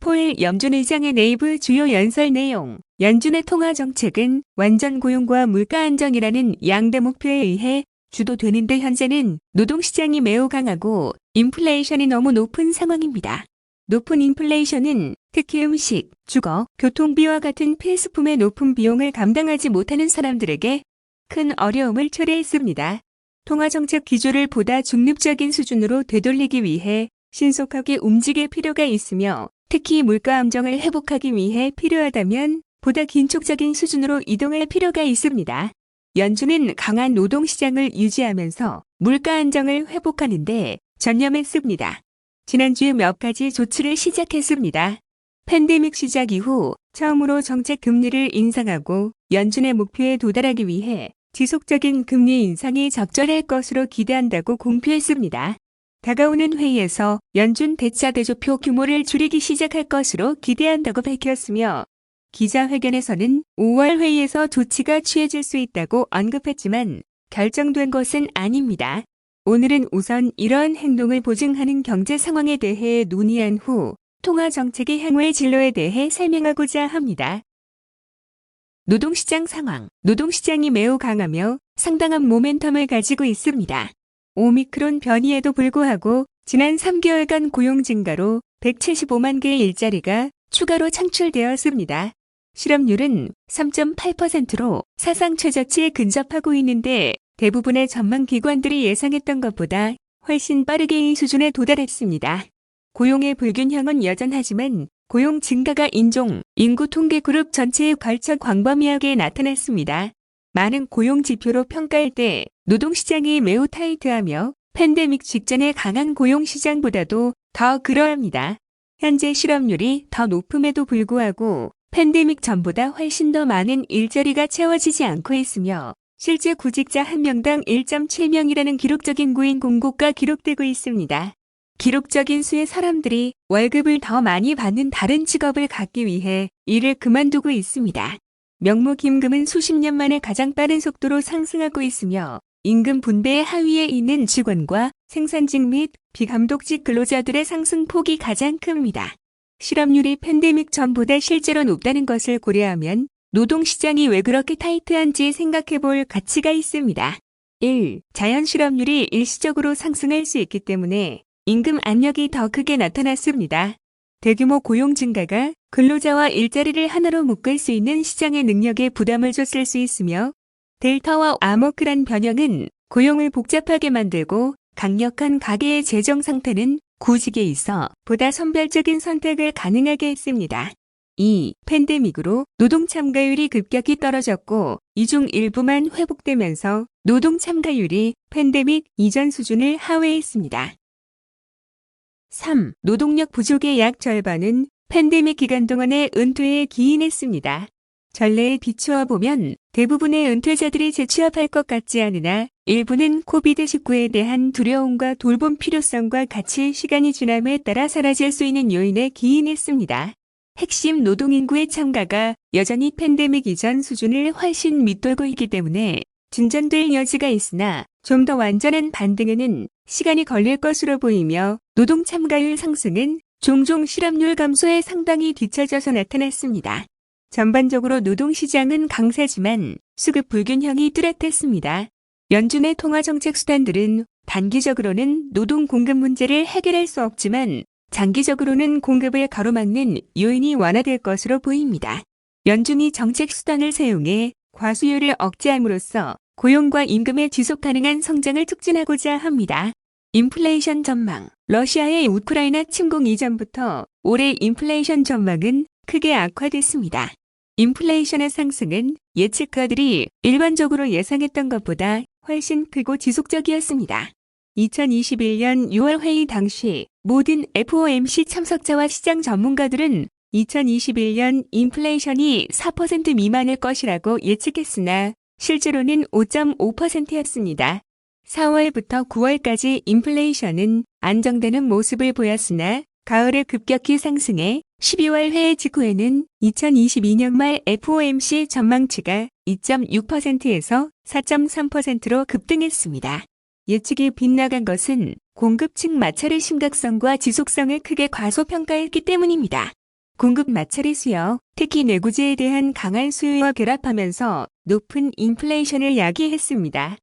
포일 염준 의장의 내부 주요 연설 내용. 연준의 통화 정책은 완전 고용과 물가 안정이라는 양대 목표에 의해 주도되는데 현재는 노동시장이 매우 강하고 인플레이션이 너무 높은 상황입니다. 높은 인플레이션은 특히 음식, 주거, 교통비와 같은 필수품의 높은 비용을 감당하지 못하는 사람들에게 큰 어려움을 초래했습니다. 통화정책 기조를 보다 중립적인 수준으로 되돌리기 위해 신속하게 움직일 필요가 있으며 특히 물가 안정을 회복하기 위해 필요하다면 보다 긴축적인 수준으로 이동할 필요가 있습니다. 연준은 강한 노동시장을 유지하면서 물가 안정을 회복하는 데 전념했습니다. 지난주에 몇 가지 조치를 시작했습니다. 팬데믹 시작 이후 처음으로 정책 금리를 인상하고 연준의 목표에 도달하기 위해 지속적인 금리 인상이 적절할 것으로 기대한다고 공표했습니다. 다가오는 회의에서 연준 대차 대조표 규모를 줄이기 시작할 것으로 기대한다고 밝혔으며 기자회견에서는 5월 회의에서 조치가 취해질 수 있다고 언급했지만 결정된 것은 아닙니다. 오늘은 우선 이러한 행동을 보증하는 경제 상황에 대해 논의한 후 통화 정책의 향후의 진로에 대해 설명하고자 합니다. 노동시장 상황. 노동시장이 매우 강하며 상당한 모멘텀을 가지고 있습니다. 오미크론 변이에도 불구하고 지난 3개월간 고용 증가로 175만 개의 일자리가 추가로 창출되었습니다. 실업률은 3.8%로 사상 최저치에 근접하고 있는데 대부분의 전망 기관들이 예상했던 것보다 훨씬 빠르게 이 수준에 도달했습니다. 고용의 불균형은 여전하지만 고용 증가가 인종, 인구 통계 그룹 전체에 걸쳐 광범위하게 나타났습니다. 많은 고용 지표로 평가할 때 노동시장이 매우 타이트하며 팬데믹 직전의 강한 고용시장보다도 더 그러합니다. 현재 실업률이 더 높음에도 불구하고 팬데믹 전보다 훨씬 더 많은 일자리가 채워지지 않고 있으며 실제 구직자 1명당 1.7명이라는 기록적인 구인 공고가 기록되고 있습니다. 기록적인 수의 사람들이 월급을 더 많이 받는 다른 직업을 갖기 위해 일을 그만두고 있습니다. 명목임금은 수십 년 만에 가장 빠른 속도로 상승하고 있으며 임금 분배의 하위에 있는 직원과 생산직 및 비감독직 근로자들의 상승폭이 가장 큽니다. 실업률이 팬데믹 전보다 실제로 높다는 것을 고려하면 노동시장이 왜 그렇게 타이트한지 생각해 볼 가치가 있습니다. 1. 자연 실업률이 일시적으로 상승할 수 있기 때문에 임금 압력이 더 크게 나타났습니다. 대규모 고용 증가가 근로자와 일자리를 하나로 묶을 수 있는 시장의 능력에 부담을 줬을 수 있으며 델타와 아모크란 변형은 고용을 복잡하게 만들고 강력한 가계의 재정 상태는 구직에 있어 보다 선별적인 선택을 가능하게 했습니다. 2. 팬데믹으로 노동 참가율이 급격히 떨어졌고 이 중 일부만 회복되면서 노동 참가율이 팬데믹 이전 수준을 하회했습니다. 3. 노동력 부족의 약 절반은 팬데믹 기간 동안의 은퇴에 기인했습니다. 전례에 비추어 보면 대부분의 은퇴자들이 재취업할 것 같지 않으나 일부는 코비드19에 대한 두려움과 돌봄 필요성과 같이 시간이 지남에 따라 사라질 수 있는 요인에 기인했습니다. 핵심 노동인구의 참가가 여전히 팬데믹 이전 수준을 훨씬 밑돌고 있기 때문에 진전될 여지가 있으나 좀 더 완전한 반등에는 시간이 걸릴 것으로 보이며 노동 참가율 상승은 종종 실업률 감소에 상당히 뒤처져서 나타났습니다. 전반적으로 노동시장은 강세지만 수급 불균형이 뚜렷했습니다. 연준의 통화정책 수단들은 단기적으로는 노동 공급 문제를 해결할 수 없지만 장기적으로는 공급을 가로막는 요인이 완화될 것으로 보입니다. 연준이 정책 수단을 사용해 과수요를 억제함으로써 고용과 임금의 지속 가능한 성장을 촉진하고자 합니다. 인플레이션 전망. 러시아의 우크라이나 침공 이전부터 올해 인플레이션 전망은 크게 악화됐습니다. 인플레이션의 상승은 예측가들이 일반적으로 예상했던 것보다 훨씬 크고 지속적이었습니다. 2021년 6월 회의 당시 모든 FOMC 참석자와 시장 전문가들은 2021년 인플레이션이 4% 미만일 것이라고 예측했으나 실제로는 5.5%였습니다. 4월부터 9월까지 인플레이션은 안정되는 모습을 보였으나 가을에 급격히 상승해 12월 회의 직후에는 2022년 말 FOMC 전망치가 2.6%에서 4.3%로 급등했습니다. 예측이 빗나간 것은 공급 측 마찰의 심각성과 지속성을 크게 과소평가했기 때문입니다. 공급 마찰이 수요, 특히 내구재에 대한 강한 수요와 결합하면서 높은 인플레이션을 야기했습니다.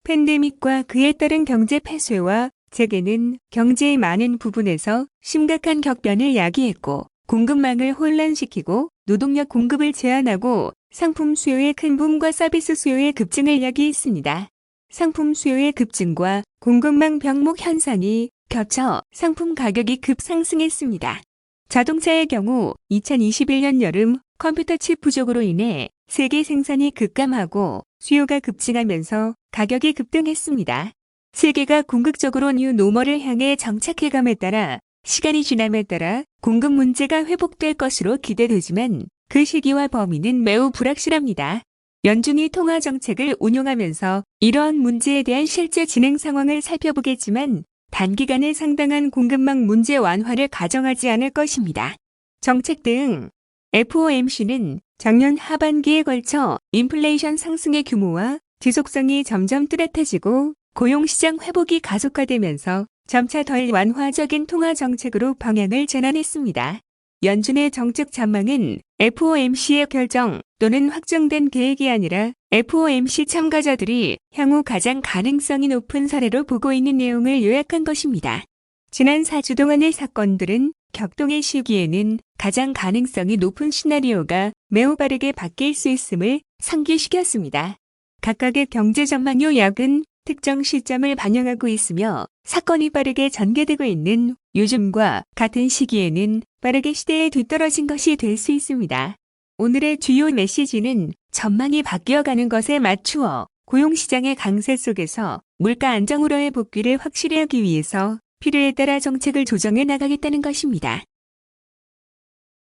팬데믹과 그에 따른 경제 폐쇄와 재개는 경제의 많은 부분에서 심각한 격변을 야기했고 공급망을 혼란시키고 노동력 공급을 제한하고 상품 수요의 큰 붐과 서비스 수요의 급증을 야기했습니다. 상품 수요의 급증과 공급망 병목 현상이 겹쳐 상품 가격이 급상승했습니다. 자동차의 경우 2021년 여름 컴퓨터 칩 부족으로 인해 세계 생산이 급감하고 수요가 급증하면서 가격이 급등했습니다. 세계가 궁극적으로 뉴 노멀을 향해 정착해감에 따라 시간이 지남에 따라 공급 문제가 회복될 것으로 기대되지만 그 시기와 범위는 매우 불확실합니다. 연준이 통화 정책을 운용하면서 이러한 문제에 대한 실제 진행 상황을 살펴보겠지만 단기간에 상당한 공급망 문제 완화를 가정하지 않을 것입니다. 정책 대응 FOMC는 작년 하반기에 걸쳐 인플레이션 상승의 규모와 지속성이 점점 뚜렷해지고 고용시장 회복이 가속화되면서 점차 덜 완화적인 통화 정책으로 방향을 전환했습니다. 연준의 정책 전망은 FOMC의 결정 또는 확정된 계획이 아니라 FOMC 참가자들이 향후 가장 가능성이 높은 사례로 보고 있는 내용을 요약한 것입니다. 지난 4주 동안의 사건들은 격동의 시기에는 가장 가능성이 높은 시나리오가 매우 빠르게 바뀔 수 있음을 상기시켰습니다. 각각의 경제 전망 요약은 특정 시점을 반영하고 있으며 사건이 빠르게 전개되고 있는 요즘과 같은 시기에는 빠르게 시대에 뒤떨어진 것이 될 수 있습니다. 오늘의 주요 메시지는 전망이 바뀌어가는 것에 맞추어 고용시장의 강세 속에서 물가 안정으로의 복귀를 확실히 하기 위해서 필요에 따라 정책을 조정해 나가겠다는 것입니다.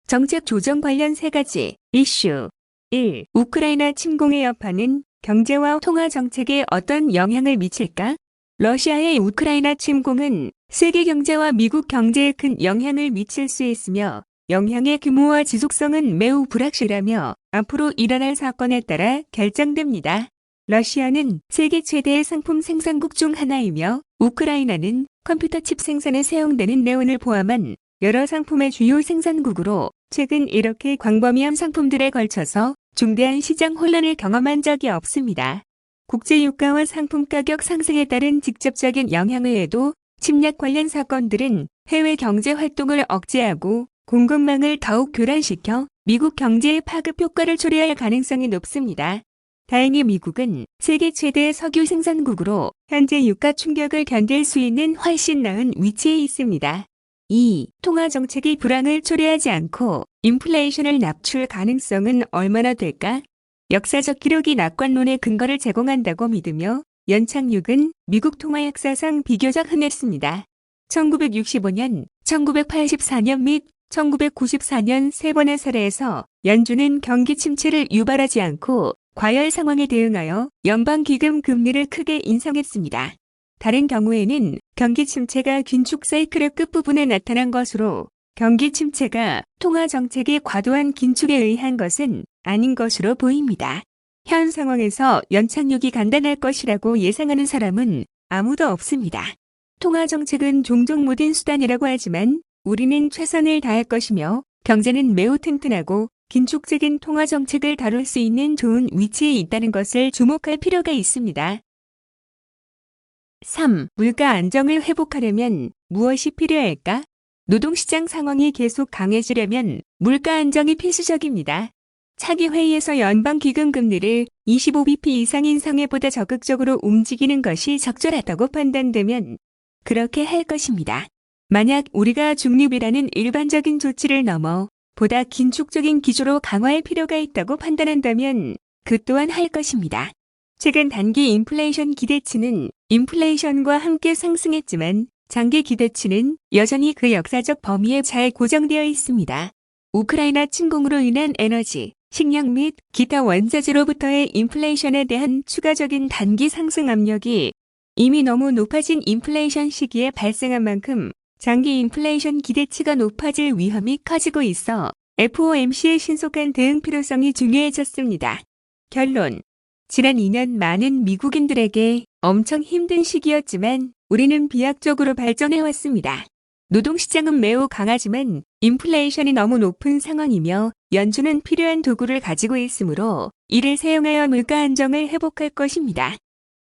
정책 조정 관련 3가지 이슈 1. 우크라이나 침공의 여파는 경제와 통화 정책에 어떤 영향을 미칠까? 러시아의 우크라이나 침공은 세계 경제와 미국 경제에 큰 영향을 미칠 수 있으며 영향의 규모와 지속성은 매우 불확실하며 앞으로 일어날 사건에 따라 결정됩니다. 러시아는 세계 최대의 상품 생산국 중 하나이며 우크라이나는 컴퓨터 칩 생산에 사용되는 네온을 포함한 여러 상품의 주요 생산국으로 최근 이렇게 광범위한 상품들에 걸쳐서 중대한 시장 혼란을 경험한 적이 없습니다. 국제 유가와 상품 가격 상승에 따른 직접적인 영향 외에도 침략 관련 사건들은 해외 경제 활동을 억제하고 공급망을 더욱 교란시켜 미국 경제의 파급 효과를 초래할 가능성이 높습니다. 다행히 미국은 세계 최대의 석유 생산국으로 현재 유가 충격을 견딜 수 있는 훨씬 나은 위치에 있습니다. 2. 통화 정책이 불황을 초래하지 않고 인플레이션을 낮출 가능성은 얼마나 될까? 역사적 기록이 낙관론의 근거를 제공한다고 믿으며 연착륙은 미국 통화 역사상 비교적 흔했습니다. 1965년, 1984년 및 1994년 3번의 사례에서 연준은 경기 침체를 유발하지 않고 과열 상황에 대응하여 연방기금 금리를 크게 인상했습니다. 다른 경우에는 경기 침체가 긴축 사이클의 끝부분에 나타난 것으로 경기 침체가 통화 정책의 과도한 긴축에 의한 것은 아닌 것으로 보입니다. 현 상황에서 연착륙이 간단할 것이라고 예상하는 사람은 아무도 없습니다. 통화 정책은 종종 모든 수단이라고 하지만 우리는 최선을 다할 것이며 경제는 매우 튼튼하고 긴축적인 통화 정책을 다룰 수 있는 좋은 위치에 있다는 것을 주목할 필요가 있습니다. 3. 물가 안정을 회복하려면 무엇이 필요할까? 노동시장 상황이 계속 강해지려면 물가 안정이 필수적입니다. 차기 회의에서 연방기금 금리를 25bp 이상 인상에 보다 적극적으로 움직이는 것이 적절하다고 판단되면 그렇게 할 것입니다. 만약 우리가 중립이라는 일반적인 조치를 넘어 보다 긴축적인 기조로 강화할 필요가 있다고 판단한다면 그 또한 할 것입니다. 최근 단기 인플레이션 기대치는 인플레이션과 함께 상승했지만 장기 기대치는 여전히 그 역사적 범위에 잘 고정되어 있습니다. 우크라이나 침공으로 인한 에너지, 식량 및 기타 원자재로부터의 인플레이션에 대한 추가적인 단기 상승 압력이 이미 너무 높아진 인플레이션 시기에 발생한 만큼 장기 인플레이션 기대치가 높아질 위험이 커지고 있어 FOMC의 신속한 대응 필요성이 중요해졌습니다. 결론. 지난 2년 많은 미국인들에게 엄청 힘든 시기였지만 우리는 비약적으로 발전해왔습니다. 노동시장은 매우 강하지만 인플레이션이 너무 높은 상황이며 연준은 필요한 도구를 가지고 있으므로 이를 사용하여 물가 안정을 회복할 것입니다.